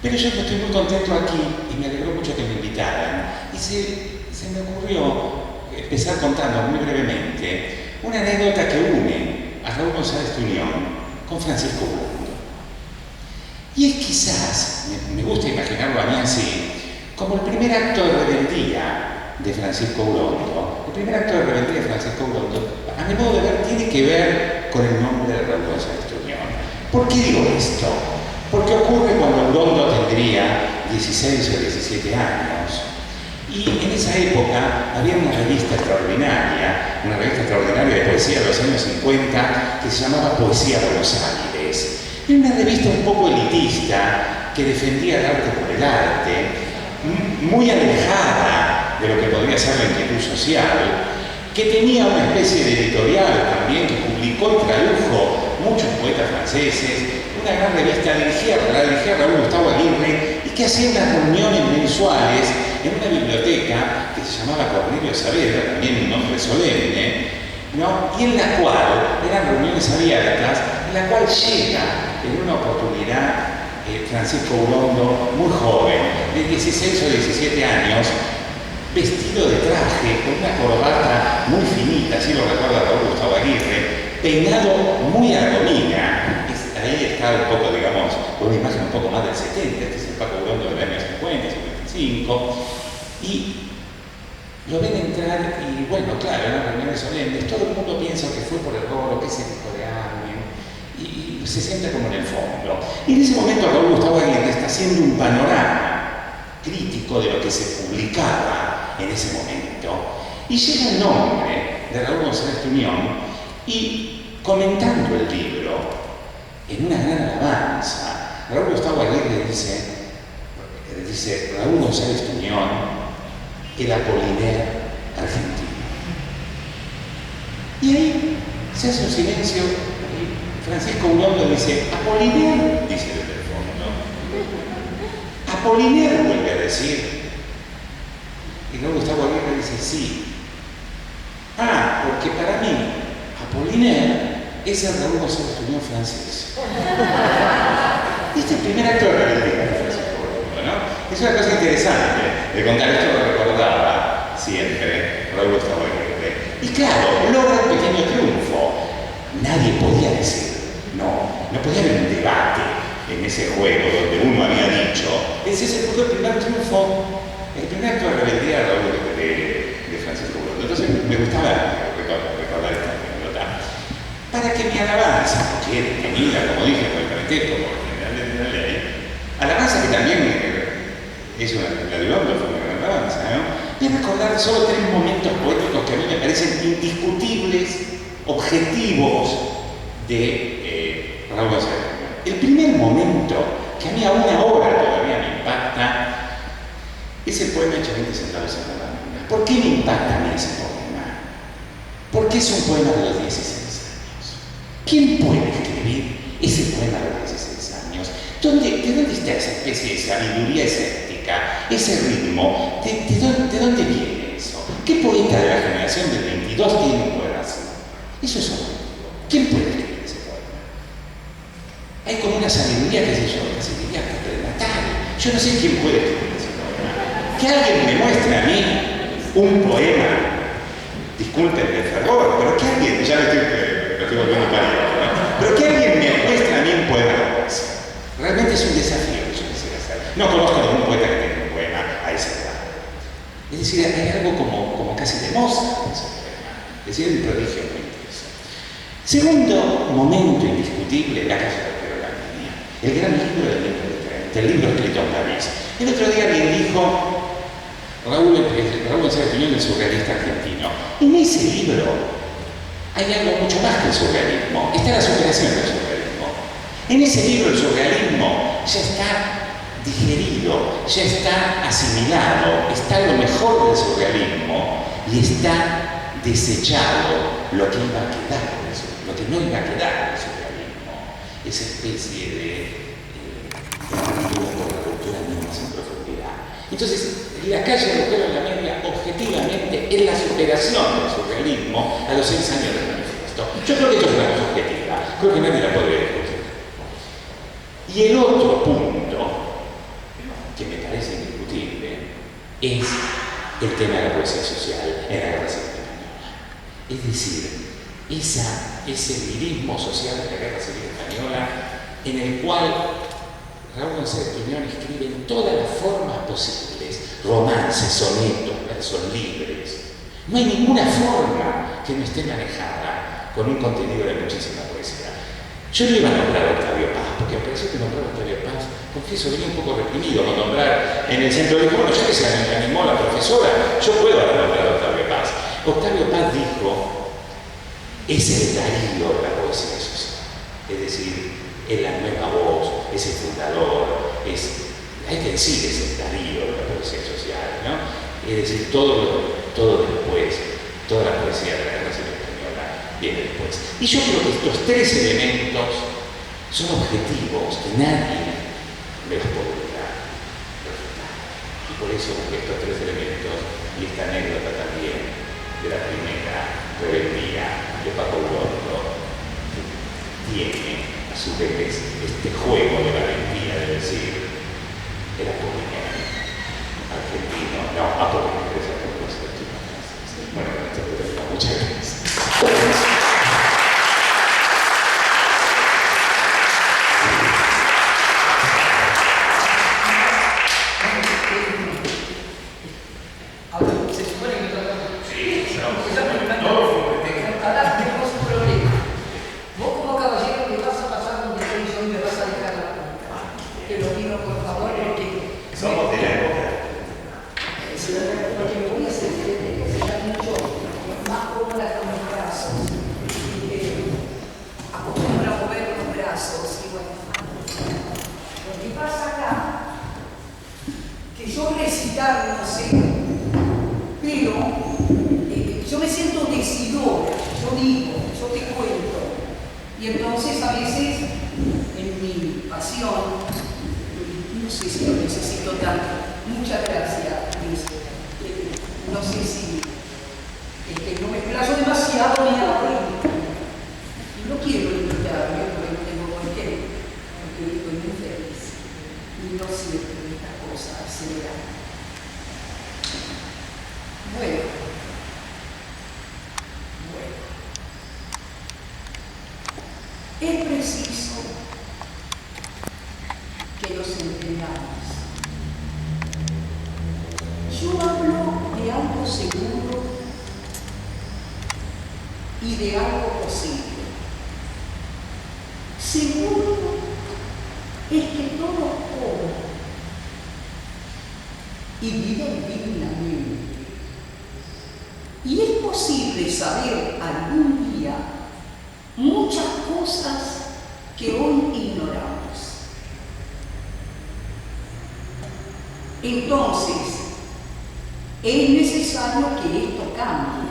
Speaker 4: Pero yo estoy muy contento aquí y me alegró mucho que me invitaran. Y se me ocurrió empezar contando muy brevemente una anécdota que une a Raúl González Tuñón con Francisco Urondo. Y es quizás, me gusta imaginarlo a mí así, como el primer acto de rebeldía de Francisco Urondo. El primer acto de rebeldía de Francisco Urondo, a mi modo de ver, tiene que ver con el nombre de Raúl González Tuñón. ¿Por qué digo esto? Porque ocurre cuando Urondo tendría 16 o 17 años. Y en esa época había una revista extraordinaria de poesía de los años 50 que se llamaba Poesía Buenos Aires. Era una revista un poco elitista que defendía el arte por el arte, muy alejada de lo que podría ser la inquietud social, que tenía una especie de editorial también que publicó y tradujo muchos poetas franceses, una gran revista la dirigía Raúl Gustavo Aguirre y que hacía unas reuniones mensuales en una biblioteca que se llamaba Cornelio Saavedra, también un nombre solemne, ¿no? Y en la cual eran reuniones abiertas, en la cual llega en una oportunidad Francisco Urondo, muy joven, de 16 o 17 años, vestido de traje, con una corbata muy finita, así lo recuerda Raúl Gustavo Aguirre, peinado muy a la gomina. Ahí está un poco, digamos, una imagen un poco más del 70, este es el Paco Urondo del año 50, 55, y lo ven entrar y, bueno, claro, en las reuniones solemnes, todo el mundo piensa que fue por error o que se dijo de alguien, y se sienta como en el fondo. Y en ese momento Raúl Gustavo Aguirre está haciendo un panorama crítico de lo que se publicaba en ese momento, y llega el nombre de Raúl González Tuñón, y comentando el libro, en una gran alabanza, Raúl Gustavo Aguirre dice Raúl González Tuñón, el Apollinaire argentino. Y ahí se hace un silencio y Francisco Urondo dice, Apollinaire, dice desde el fondo. Apollinaire, vuelve a decir. Y Raúl Gustavo Aguirre dice, sí. Ah, porque para mí, Apollinaire es el Raúl González Tuñón francés. Este es el primer acto de rebeldía de Francisco Urondo, ¿no? Es una cosa interesante de contar, esto lo recordaba siempre Raúl Gustavo Aguirre. Y claro, logra un pequeño triunfo. Nadie podía decir, no podía haber un debate en ese juego donde uno había dicho, ese es el primer triunfo, el primer acto de rebeldía de Francisco Urondo. Entonces me gustaba recordar esta anécdota. Para que mi alabanza, que es detenida, como dije, por el parentesco, por el general de la ley, alabanza que también es la de Urondo, fue una gran alabanza, ¿no? Voy a recordar solo 3 momentos poéticos que a mí me parecen indiscutibles, objetivos de Raúl González Tuñón. El primer momento, que a mí aún ahora todavía me impacta, es el poema Hecho 20 centavos en la lámina. ¿Por qué me impacta a mí ese poema? Porque es un poema de los 16 años. ¿Quién puede escribir ese poema de los 16 años? ¿De dónde está esa especie de sabiduría escéptica, ese ritmo? ¿De dónde viene eso? ¿Qué poeta de la generación del 22 tiene un poema así? Eso es objetivo. ¿Quién puede escribir ese poema? Hay como una sabiduría, qué sé yo, una sabiduría prenatal. Yo no sé quién puede escribir ese poema. Que alguien me muestre a mí un poema, disculpen el fervor, pero que alguien, ya lo estoy volviendo parido, ¿no? Pero que alguien me muestre a mí un poema de poesía. Realmente es un desafío que yo quisiera hacer. No conozco ningún poeta que tenga un poema a esa edad. Es decir, hay algo como casi de Mozart en ese poema. Es decir, el prodigio muy intenso. Segundo momento indiscutible, la casa el gran libro del libro escrito en París. El otro día alguien dijo, Raúl González Tuñón, el surrealista argentino, en ese libro hay algo mucho más que el surrealismo, está la superación del surrealismo. En ese libro el surrealismo ya está digerido, ya está asimilado, está lo mejor del surrealismo y está desechado lo que iba a quedar, lo que no iba a quedar del surrealismo, esa especie de ruptura por la ruptura misma sin profundidad. Entonces, La calle de Agujero en la Media, objetivamente, es la superación del surrealismo a los 6 años del manifiesto. Yo creo que esto es una cosa objetiva, creo que nadie la puede discutir. Y el otro punto, que me parece indiscutible, es el tema de la poesía social en la Guerra Civil Española. Es decir, ese lirismo social de la Guerra Civil Española, en el cual Raúl González Tuñón escribe en todas las formas posibles, romances, sonetos, versos libres. No hay ninguna forma que no esté manejada con un contenido de muchísima poesía. Yo no iba a nombrar a Octavio Paz, porque me pareció que nombrar a Octavio Paz, confieso, venía un poco reprimido con nombrar en el centro. Dijo, bueno, ya que se animó la profesora, yo puedo haber nombrado a Octavio Paz. Octavio Paz dijo, es el Darío de la poesía social. Es decir, es la nueva voz, es el fundador, hay que decir, es el Darío de la poesía social, ¿no? Es decir, todo después, toda la poesía de la Guerra Civil Española viene después. Y yo creo que estos 3 elementos son objetivos que nadie me los podrá refutar. Y por eso estos 3 elementos y esta anécdota también de la primera rebeldía de Paco Urondo, que tiene a su vez este juego de valentía de decir el Apollinaire argentino, no, Apollinaire es argentino. Bueno, muchas gracias.
Speaker 5: Ahora, se supone que me toca. Sí, ahora tenemos un problema. Vos como caballero me vas a pasar un descenso y me vas a dejar la punta. Te lo pido por favor porque...
Speaker 1: Somos de la época.
Speaker 5: Porque me voy a sentar mucho más cómoda con los brazos. Acostumbro a mover los brazos y bueno. Lo que pasa acá, que yo recitar no sé, pero yo me siento decidora, yo digo, yo te cuento. Y entonces a veces, en mi pasión, no sé si lo necesito tanto. Muchas gracias, Luis. No sé si no me explayo demasiado ni nada. No quiero invitarme porque no tengo por qué, porque estoy muy feliz. Y no siempre estas cosas se me dan. Bueno. Es preciso que nos entendamos. Yo hablo de algo seguro y de algo posible. Seguro es que todos comen y viven dignamente. Y es posible saber algún día muchas cosas que hoy ignoramos. Entonces, es necesario que esto cambie.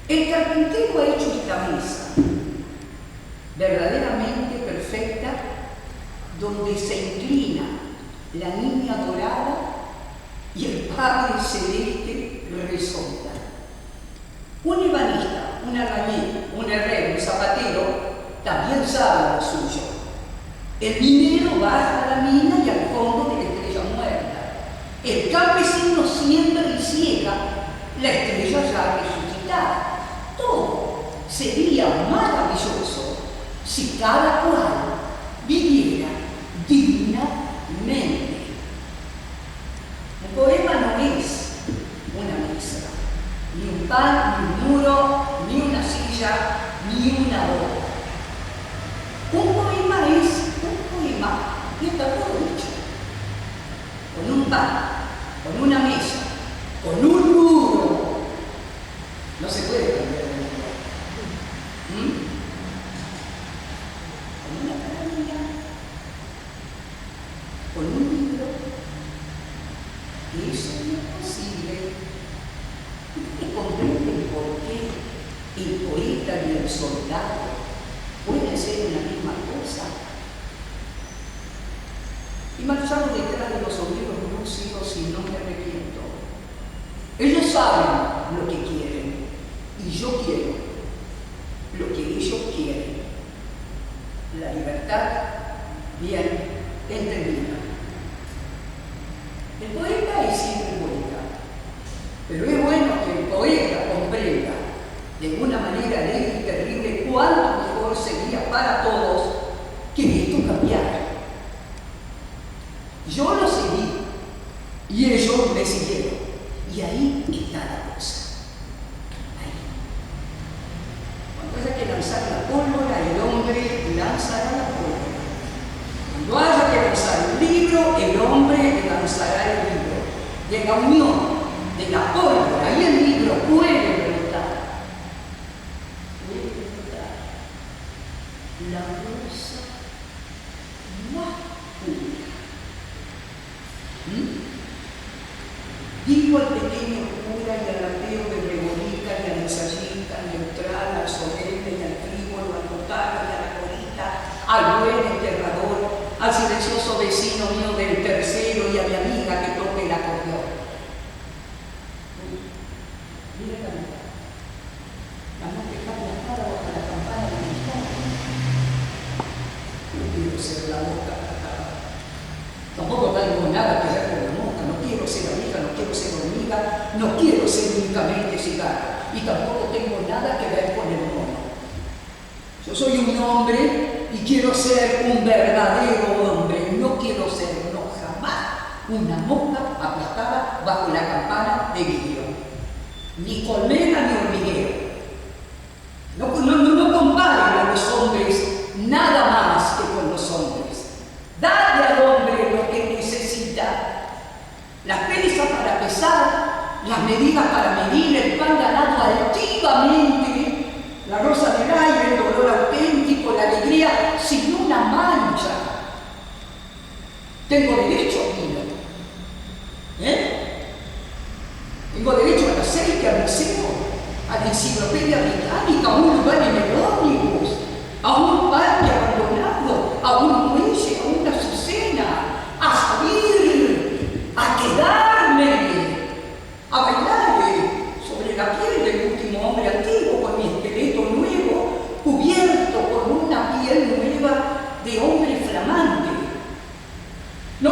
Speaker 5: El carpintero ha hecho esta mesa verdaderamente perfecta, donde se inclina la niña dorada y el Padre Celeste resalta. Un ebanista, un albañil, un herrero, un zapatero también sabe lo suyo. El minero baja a la mina y al fondo de la estrella muerta. El campesino siembra y ciega la estrella ya resucitada. Todo sería maravilloso si cada cual viviera dignamente. Un poema no es una mesa, ni un pan, ni un muro, ni una silla, ni una boda. Un poema es Eso no es posible. ¿Ustedes comprenden por qué el poeta y el soldado pueden ser una misma cosa? Y marchamos detrás de los obreros lúcidos y no me arrepiento. Ellos saben lo que quieren y yo quiero lo que ellos quieren. La libertad bien entendida. El poeta es siempre poeta, pero es bueno que el poeta comprenda de una manera alegre y terrible cuánto mejor sería para todos que esto cambiara. Yo lo seguí y ellos me siguieron. Y ahí está la cosa. Ahí. Cuando haya que lanzar la pólvora, el hombre lanzará la pólvora. Cuando haya que lanzar un libro, el hombre lanzará el libro. De la unión de la pólvora y el libro puede brotar. Puede brotar la rosa más pura. Digo al pequeño cura y al ateo de Rebolica y al ensayista neutral, al solemne y al frívolo, al notario y a la corita, al buen enterrador, al silencioso vecino mío del tercero y a mi amiga que toque el acordeón. Mira la mitad. Vamos a dejar la cara bajo la campana de mi historia. No quiero ser la boca atada. Tampoco tengo nada que ver con la mosca. No quiero ser abeja, no quiero ser hormiga, no quiero ser únicamente cigarro. Y tampoco tengo nada que ver con el mono. Yo soy un hombre y quiero ser un verdadero hombre. No quiero ser, no jamás, una mosca aplastada bajo la campana de vidrio. Ni colmena ni hormiguero. No comparen a los hombres nada más que con los hombres. Dadle al hombre lo que necesita. Las pesas para pesar, las medidas para medir, el pan ganado altivamente, la rosa del aire, el dolor auténtico, la alegría sin una mancha. Tengo derecho a vida. Tengo derecho al aceite, al museo, a la enciclopedia británica, a un lugar en el ómnibus, a un parque abandonado, a un muelle, a una azucena, a salir, a quedarme, a bailar sobre la piel del último hombre antiguo con mi esqueleto nuevo, cubierto con una piel nueva de hombre flamante. No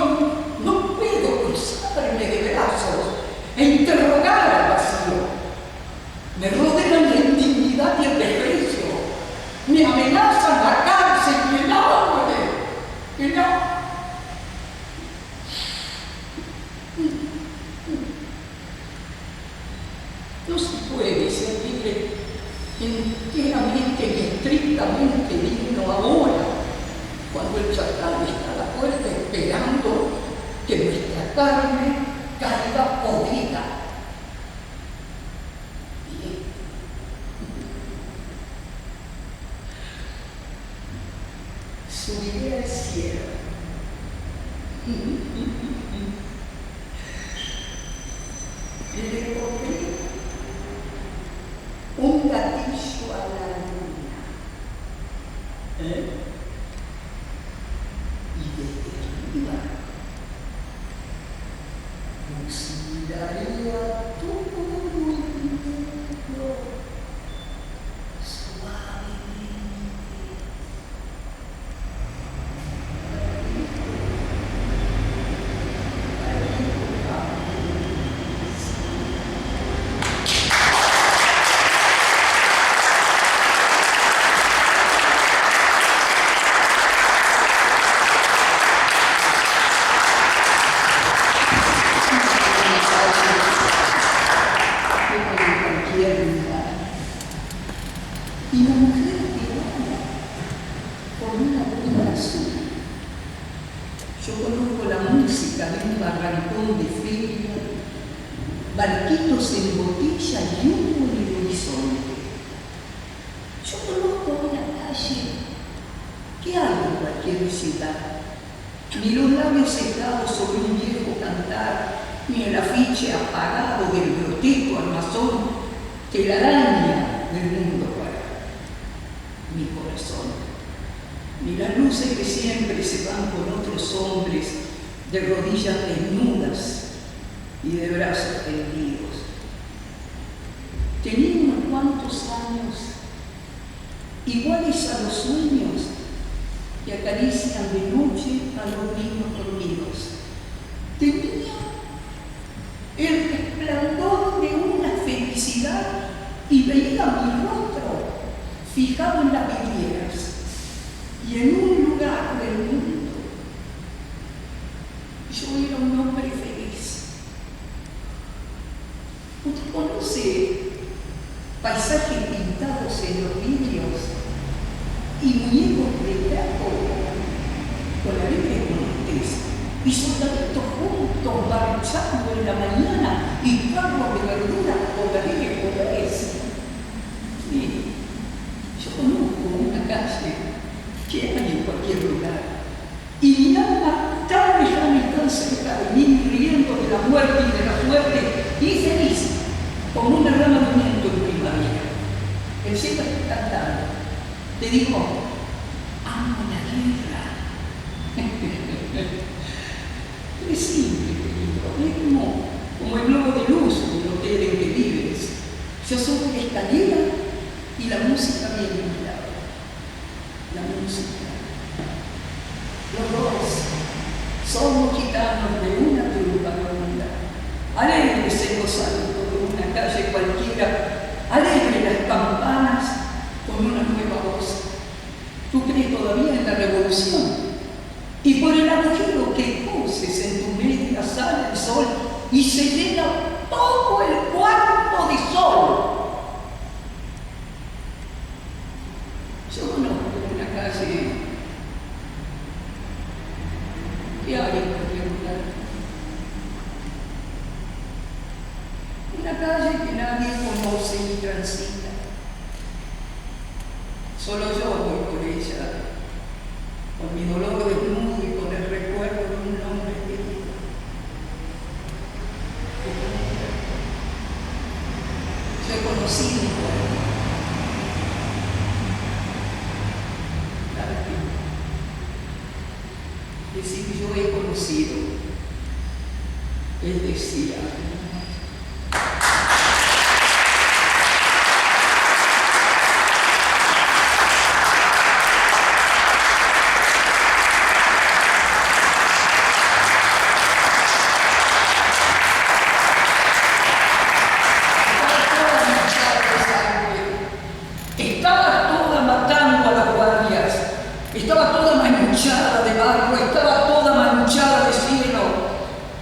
Speaker 5: puedo cruzarme de brazos e interrogar al vacío. Me rodean la indignidad y el desprecio. Me amenazan la cárcel y el hambre. No se puede ser libre enteramente y estrictamente digno ahora, cuando el chacal está a la puerta esperando que nuestra carne caiga podrida. Subiré al cielo. Le pondré un gatillo a la luna. Y desde arriba fusilaría todo el mundo suavemente. Y la mujer tirana con una blusa azul. Yo conozco la música de un barrancón de feria, barquitos en botella y humo en el horizonte. Yo conozco una calle que hay en cualquier ciudad. Ni los labios secados sobre un viejo cantar, ni el afiche apagado del grotesco armazón telaraña del mundo para mi corazón, ni las luces que siempre se van con otros hombres de rodillas desnudas y de brazos tendidos. Tenía unos cuantos años, iguales a los sueños que acarician de noche a los niños dormidos. Tenía el resplandor de una felicidad y veía mi rostro fijado en las vidrieras y en un lugar del mundo. Yo era un hombre feliz. ¿Usted conoce paisajes pintados en los vidrios y muñecos de trapo con alegres montes y soldaditos juntos marchando en la mañana y carros de verduras con alegres colores? Sí, yo conozco una calle que hay en cualquier lugar y mi alma tan lejana y tan cerca de mí, riendo de la muerte y de la suerte y feliz como una rama de viento en primavera. El cielo está cantando. Te digo, amo la guerra. Es simple, querido. Es como el globo de luz del hotel en que vives. Yo soy la escalera y la música viene a mi lado. La música. Los dos somos gitanos de una turba ronda. Alegres en los altos de una calle cualquiera, alegres las campanas con una nueva voz. Tú crees todavía en la revolución y por el agujero que coses en tu media sale el sol y se llena todo el cuarto de sol. Yo conozco una calle que hay en cualquier lugar. Una calle que nadie conoce ni transita. Solo yo voy por ella, con mi dolor desnudo y con el recuerdo de un hombre querido. Yo he conocido mi cuerpo. Decir que yo he conocido es decir algo.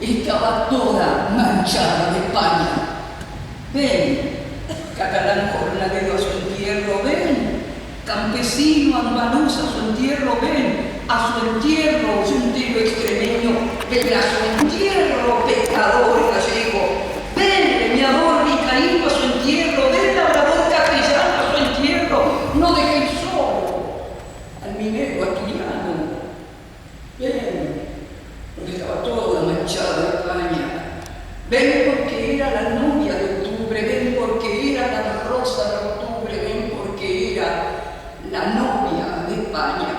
Speaker 5: Estaba toda manchada de España. Ven, catalán jornalero a su entierro, ven, campesino andaluz a su entierro, ven, a su entierro, yuntero extremeño, ven a su entierro, pescador gallego, ven, leñador vizcaíno a su entierro, ven, labrador castellano a su entierro, no dejen solo al minero asturiano, ven, porque estaba toda manchada de España. Ven porque era la novia de octubre, ven porque era la rosa de octubre, ven porque era la novia de España.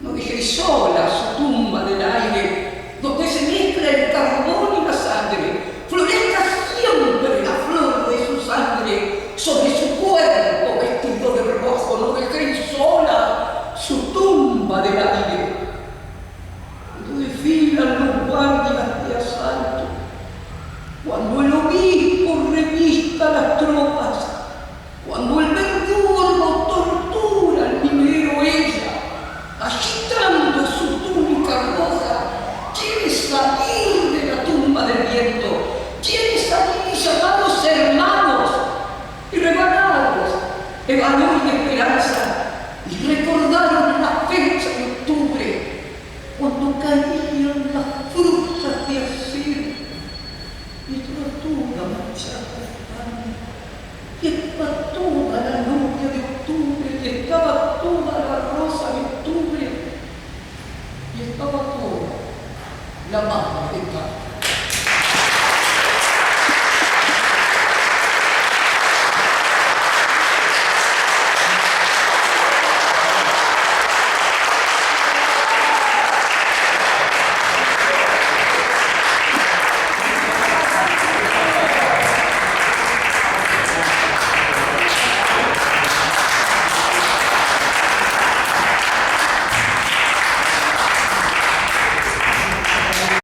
Speaker 5: No dejéis sola su tumba del aire, donde se mezcla el carbón y la sangre. Florezca siempre la flor de su sangre sobre su cuerpo vestido de rojo. No dejéis sola su tumba del aire. Desfilan los guardias de asalto, cuando el obispo revista las tropas, cuando el verdugo lo tortura al minero, ella, agitando su túnica roja, quiere salir de la tumba del viento, quiere salir llamados hermanos y regalados de valor y esperanza, y recordaron la fecha de octubre, cuando caían las frutas de acero, y estaba toda manchada de España, y estaba toda la novia de octubre